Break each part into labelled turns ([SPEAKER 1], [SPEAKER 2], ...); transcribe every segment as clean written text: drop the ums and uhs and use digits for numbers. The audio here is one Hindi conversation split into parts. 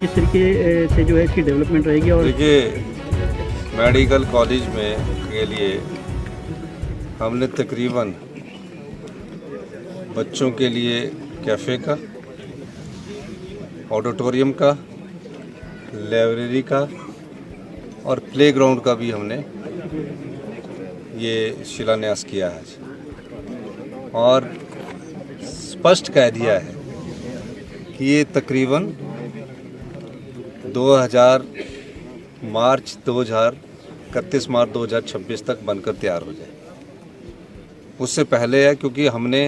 [SPEAKER 1] किस तरीके से जो है इसकी डेवलपमेंट रहेगी? और
[SPEAKER 2] देखिए, मेडिकल कॉलेज में के लिए हमने तकरीबन बच्चों के लिए कैफ़े का, ऑडिटोरियम का, लाइब्रेरी का और प्लेग्राउंड का भी हमने ये शिलान्यास किया है और स्पष्ट कह दिया है कि ये तकरीबन 31 मार्च 2026 तक बनकर तैयार हो जाए। उससे पहले है, क्योंकि हमने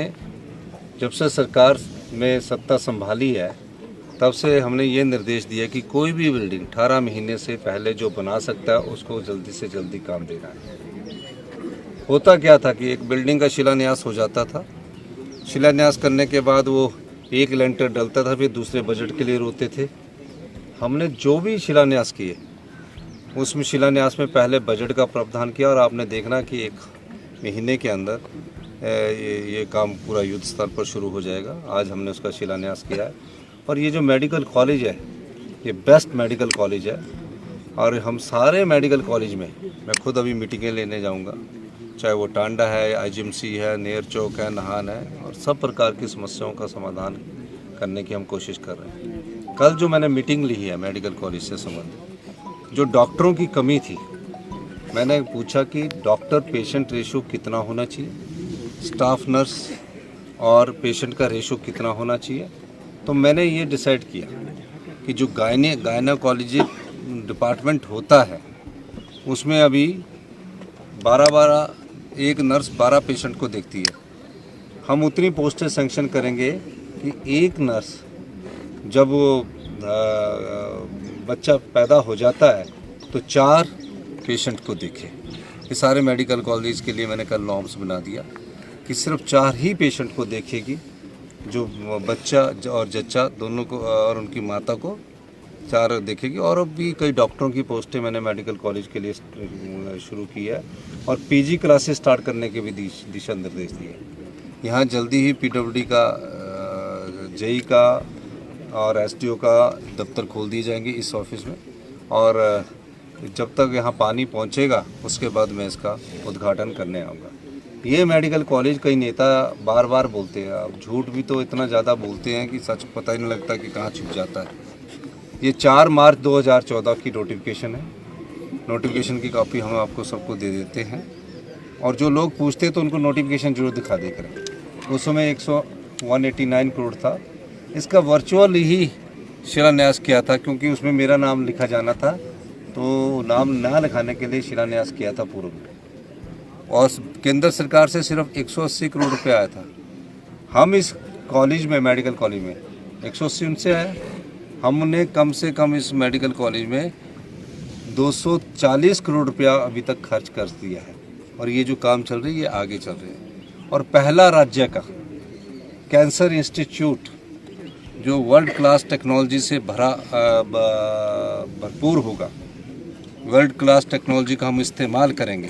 [SPEAKER 2] जब से सरकार में सत्ता संभाली है तब से हमने ये निर्देश दिया कि कोई भी बिल्डिंग 18 महीने से पहले जो बना सकता है उसको जल्दी से जल्दी काम देना है। होता क्या था कि एक बिल्डिंग का शिलान्यास हो जाता था, शिलान्यास करने के बाद वो एक लेंटर डलता था, फिर दूसरे बजट के लिए रोते थे। हमने जो भी शिलान्यास किए उसमें शिलान्यास में पहले बजट का प्रावधान किया और आपने देखना कि एक महीने के अंदर ये काम पूरा युद्ध स्तर पर शुरू हो जाएगा। आज हमने उसका शिलान्यास किया है और ये जो मेडिकल कॉलेज है ये बेस्ट मेडिकल कॉलेज है और हम सारे मेडिकल कॉलेज में मैं खुद अभी मीटिंगें लेने जाऊंगा, चाहे वो टांडा है, आईजीएमसी है, नेर चौक है, नाहन है, और सब प्रकार की समस्याओं का समाधान करने की हम कोशिश कर रहे हैं। कल जो मैंने मीटिंग ली है मेडिकल कॉलेज से संबंधित, जो डॉक्टरों की कमी थी, मैंने पूछा कि डॉक्टर पेशेंट रेशो कितना होना चाहिए, स्टाफ नर्स और पेशेंट का रेशो कितना होना चाहिए। तो मैंने ये डिसाइड किया कि जो गायनेकोलॉजी डिपार्टमेंट होता है उसमें अभी 12 एक नर्स 12 पेशेंट को देखती है। हम उतनी पोस्टें सेंक्शन करेंगे कि एक नर्स जब वो बच्चा पैदा हो जाता है तो 4 पेशेंट को देखे। ये सारे मेडिकल कॉलेज के लिए मैंने कल नॉर्म्स बना दिया कि सिर्फ 4 ही पेशेंट को देखेगी, जो बच्चा और जच्चा दोनों को और उनकी माता को 4 देखेगी। और अब भी कई डॉक्टरों की पोस्टें मैंने मेडिकल कॉलेज के लिए शुरू की है और पीजी क्लासेस स्टार्ट करने के भी दिशा निर्देश दिए। यहाँ जल्दी ही पीडब्ल्यूडी का, जेई का और एसडीओ का दफ्तर खोल दिए जाएंगे इस ऑफिस में, और जब तक यहाँ पानी पहुँचेगा उसके बाद मैं इसका उद्घाटन करने आऊँगा। ये मेडिकल कॉलेज कई नेता बार बार बोलते हैं, अब झूठ भी तो इतना ज़्यादा बोलते हैं कि सच पता ही नहीं लगता कि कहाँ छुप जाता है। ये 4 मार्च 2014 की नोटिफिकेशन है। नोटिफिकेशन की कॉपी हम आपको सबको दे देते हैं और जो लोग पूछते हैं तो उनको नोटिफिकेशन जरूर दिखा दे करें। उस समय 189 करोड़ था। इसका वर्चुअल ही शिलान्यास किया था क्योंकि उसमें मेरा नाम लिखा जाना था, तो नाम ना लिखाने के लिए शिलान्यास किया था पूर्व में। और केंद्र सरकार से सिर्फ 180 करोड़ रुपये आया था। हम इस कॉलेज में, मेडिकल कॉलेज में 180 उनसे आया, हमने कम से कम इस मेडिकल कॉलेज में 240 करोड़ रुपया अभी तक खर्च कर दिया है और ये जो काम चल रही है ये आगे चल रहे हैं। और पहला राज्य का कैंसर इंस्टीट्यूट जो वर्ल्ड क्लास टेक्नोलॉजी से भरपूर होगा, वर्ल्ड क्लास टेक्नोलॉजी का हम इस्तेमाल करेंगे।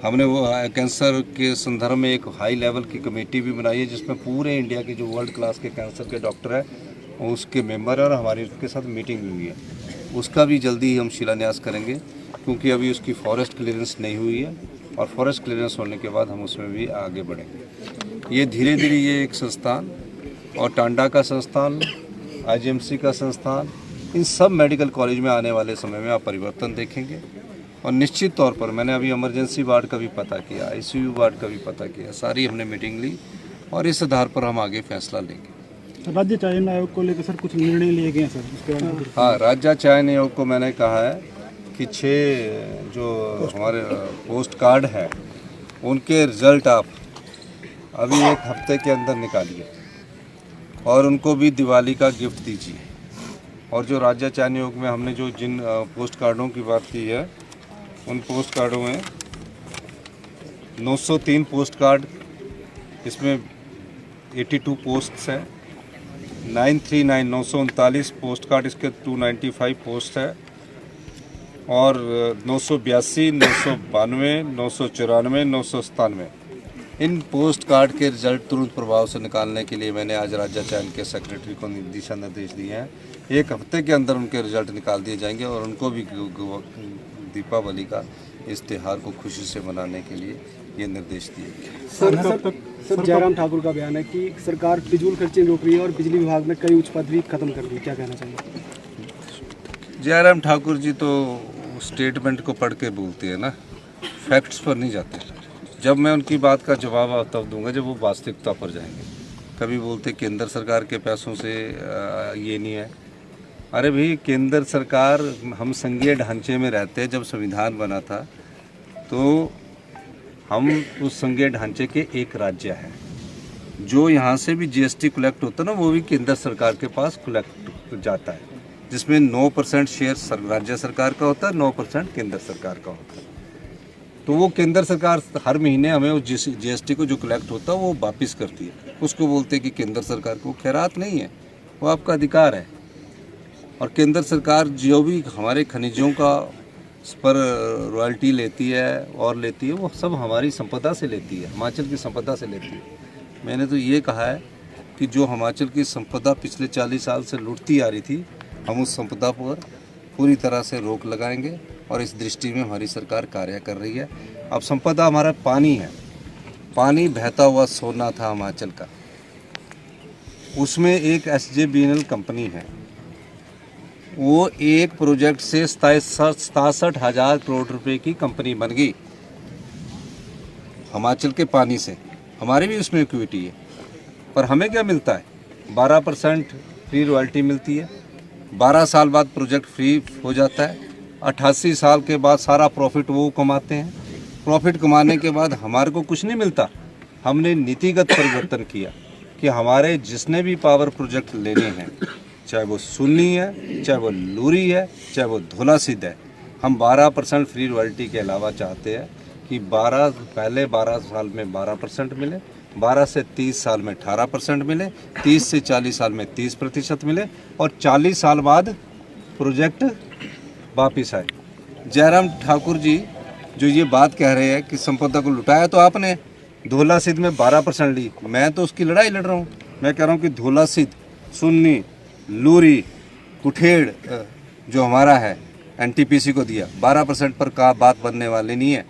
[SPEAKER 2] हमने वो कैंसर के संदर्भ में एक हाई लेवल की कमेटी भी बनाई है जिसमें पूरे इंडिया के जो वर्ल्ड क्लास के कैंसर के डॉक्टर हैं उसके मेंबर हैं और हमारी उसके साथ मीटिंग भी हुई है। उसका भी जल्दी ही हम शिलान्यास करेंगे क्योंकि अभी उसकी फॉरेस्ट क्लियरेंस नहीं हुई है और फॉरेस्ट क्लियरेंस होने के बाद हम उसमें भी आगे बढ़ेंगे। ये धीरे धीरे ये एक संस्थान और टांडा का संस्थान, आईजीएमसी का संस्थान, इन सब मेडिकल कॉलेज में आने वाले समय में आप परिवर्तन देखेंगे। और निश्चित तौर पर मैंने अभी इमरजेंसी वार्ड का भी पता किया, आईसीयू वार्ड का भी पता किया, सारी हमने मीटिंग ली और इस आधार पर हम आगे फैसला लेंगे।
[SPEAKER 1] राज्य चयन आयोग को लेकर सर कुछ निर्णय लिए गए हैं सर? उसके बाद
[SPEAKER 2] हाँ, राज्य चयन आयोग को मैंने कहा है कि 6 जो हमारे पोस्ट कार्ड है उनके रिजल्ट आप अभी 1 हफ्ते के अंदर निकालिए और उनको भी दिवाली का गिफ्ट दीजिए। और जो राज्य चयन आयोग में हमने जो जिन पोस्ट कार्डों की बात की है उन पोस्ट कार्डों में 903 पोस्ट कार्ड, इसमें 82 पोस्ट्स हैं, 939 पोस्ट कार्ड, इसके 295 पोस्ट है और 982, 992, 994, 997 इन पोस्ट कार्ड के रिजल्ट तुरंत प्रभाव से निकालने के लिए मैंने आज राज्य चयन के सेक्रेटरी को दिशा निर्देश दिए हैं। 1 हफ्ते के अंदर उनके रिजल्ट निकाल दिए जाएंगे और उनको भी दीपावली का इस त्यौहार को खुशी से मनाने के लिए ये निर्देश दिए गए।
[SPEAKER 3] सर जयराम ठाकुर का बयान है कि सरकार फिजूल खर्चे रोक रही है और बिजली विभाग में कई उच्च पद भी खत्म कर दी, क्या कहना चाहिए?
[SPEAKER 2] जयराम ठाकुर जी तो स्टेटमेंट को पढ़ के बोलते हैं ना, फैक्ट्स पर नहीं जाते। जब मैं उनकी बात का जवाब तब दूंगा जब वो वास्तविकता पर जाएंगे। कभी बोलते केंद्र सरकार के पैसों से ये नहीं है। अरे भाई, केंद्र सरकार, हम संघीय ढांचे में रहते हैं। जब संविधान बना था तो हम उस संघीय ढांचे के एक राज्य हैं। जो यहाँ से भी जीएसटी कलेक्ट होता है ना, वो भी केंद्र सरकार के पास कलेक्ट जाता है, जिसमें 9% शेयर राज्य सरकार का होता है, 9% केंद्र सरकार का होता है। तो वो केंद्र सरकार हर महीने हमें उस जीएसटी को जो कलेक्ट होता है वो वापस करती है। उसको बोलते हैं कि केंद्र सरकार को खैरात नहीं है, वो आपका अधिकार है। और केंद्र सरकार जो भी हमारे खनिजों का पर रॉयल्टी लेती है और लेती है, वो सब हमारी संपदा से लेती है, हिमाचल की संपदा से लेती है। मैंने तो ये कहा है कि जो हिमाचल की संपदा पिछले 40 साल से लुटती आ रही थी, हम उस संपदा पर पूरी तरह से रोक लगाएंगे और इस दृष्टि में हमारी सरकार कार्य कर रही है। अब संपदा हमारा पानी है। पानी बहता हुआ सोना था हिमाचल का। उसमें एक SJVN कंपनी है, वो एक प्रोजेक्ट से 67,000 करोड़ रुपए की कंपनी बन गई हिमाचल के पानी से। हमारी भी उसमें इक्विटी है, पर हमें क्या मिलता है? 12% फ्री रॉयल्टी मिलती है। 12 साल बाद प्रोजेक्ट फ्री हो जाता है। 88 साल के बाद सारा प्रॉफिट वो कमाते हैं। प्रॉफिट कमाने के बाद हमारे को कुछ नहीं मिलता। हमने नीतिगत परिवर्तन किया कि हमारे जिसने भी पावर प्रोजेक्ट लेने हैं, चाहे वो सुन्नी है, चाहे वो लूरी है, चाहे वो धौलासिद्ध है, हम 12% फ्री रॉयल्टी के अलावा चाहते हैं कि 12 साल में 12% मिले, 12 से 30 साल में 18% मिले, 30 से 40 साल में 30% मिले और 40 साल बाद प्रोजेक्ट वापिस आए। जयराम ठाकुर जी जो ये बात कह रहे हैं कि संपदा को लुटाया तो आपने, धौलासिद्ध में 12% ली। मैं तो उसकी लड़ाई लड़ रहा हूँ। मैं कह रहा हूँ कि धौलासिद्ध, सुन्नी, लूरी, कुठेड़ जो हमारा है NTPC को दिया, 12% पर का बात बनने वाली नहीं है।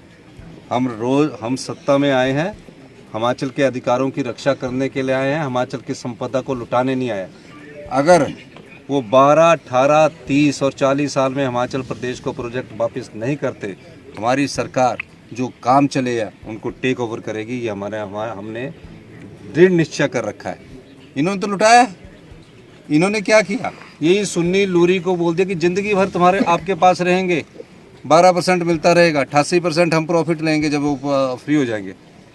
[SPEAKER 2] हम सत्ता में आए हैं, हिमाचल के अधिकारों की रक्षा करने के लिए आए हैं, हिमाचल की संपदा को लुटाने नहीं आए। अगर वो 12, 18, 30 और 40 साल में हिमाचल प्रदेश को प्रोजेक्ट वापस नहीं करते, हमारी सरकार जो काम चले है उनको टेक ओवर करेगी। ये हमने दृढ़ निश्चय कर रखा है। इन्होंने तो लुटाया। इन्होंने क्या किया? यही सुन्नी लूरी को बोल दिया कि ज़िंदगी भर तुम्हारे आपके पास रहेंगे, 12% मिलता रहेगा, 88% हम प्रॉफिट लेंगे जब वो फ्री हो जाएंगे।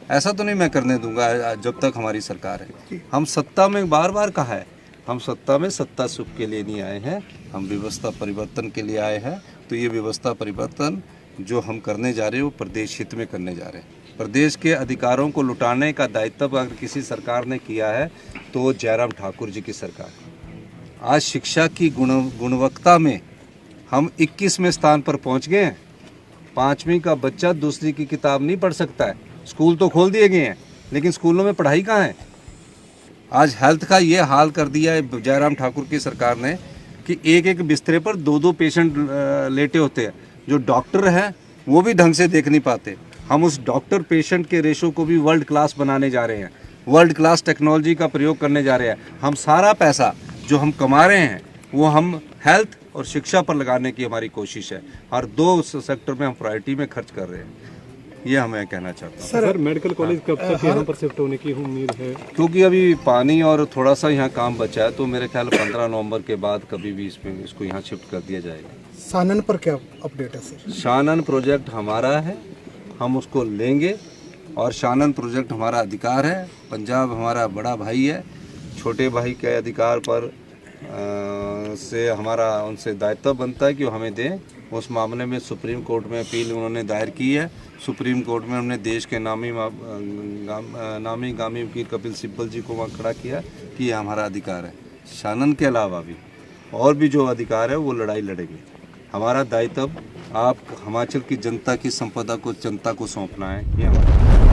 [SPEAKER 2] ऐसा तो नहीं मैं करने दूंगा जब तक हमारी सरकार है। हम सत्ता में बार बार कहा है, हम सत्ता में सत्ता सुख के लिए नहीं आए हैं, हम व्यवस्था परिवर्तन के लिए आए हैं। तो ये व्यवस्था परिवर्तन जो हम करने जा रहे हैं वो प्रदेश हित में करने जा रहे हैं। प्रदेश के अधिकारों को लुटाने का दायित्व अगर किसी सरकार ने किया है तो वो जयराम ठाकुर जी की सरकार। आज शिक्षा की गुणवत्ता में हम 21वें स्थान पर पहुंच गए हैं। 5वीं का बच्चा दूसरी की किताब नहीं पढ़ सकता है। स्कूल तो खोल दिए गए हैं, लेकिन स्कूलों में पढ़ाई कहाँ है? आज हेल्थ का ये हाल कर दिया है जयराम ठाकुर की सरकार ने कि एक बिस्तरे पर 2 पेशेंट लेटे होते हैं। जो डॉक्टर हैं वो भी ढंग से देख नहीं पाते। हम उस डॉक्टर पेशेंट के रेशो को भी वर्ल्ड क्लास बनाने जा रहे हैं, वर्ल्ड क्लास टेक्नोलॉजी का प्रयोग करने जा रहे हैं। हम सारा पैसा जो हम कमा रहे हैं वो हम हेल्थ और शिक्षा पर लगाने की हमारी कोशिश है। हर 2 सेक्टर में हम प्रायोरिटी में खर्च कर रहे हैं। ये हमें कहना चाहता हूँ।
[SPEAKER 3] सर मेडिकल कॉलेज कब तक यहाँ पर शिफ्ट होने की उम्मीद है?
[SPEAKER 2] क्योंकि अभी पानी और थोड़ा सा यहाँ काम बचा है, तो मेरे ख्याल 15 नवंबर के बाद कभी भी इसको यहाँ शिफ्ट कर दिया जाएगा।
[SPEAKER 3] सानन पर क्या अपडेट है सर?
[SPEAKER 2] शानन प्रोजेक्ट हमारा है, हम उसको लेंगे और शानन प्रोजेक्ट हमारा अधिकार है। पंजाब हमारा बड़ा भाई है, छोटे भाई के अधिकार पर से हमारा उनसे दायित्व बनता है कि वो हमें दें। उस मामले में सुप्रीम कोर्ट में अपील उन्होंने दायर की है। सुप्रीम कोर्ट में हमने देश के नामी गामी वकील कपिल सिब्बल जी को वहाँ खड़ा किया कि ये हमारा अधिकार है। शानन के अलावा भी और भी जो अधिकार है वो लड़ाई लड़ेंगे। हमारा दायित्व आप हिमाचल की जनता की संपदा को जनता को सौंपना है, ये हमारा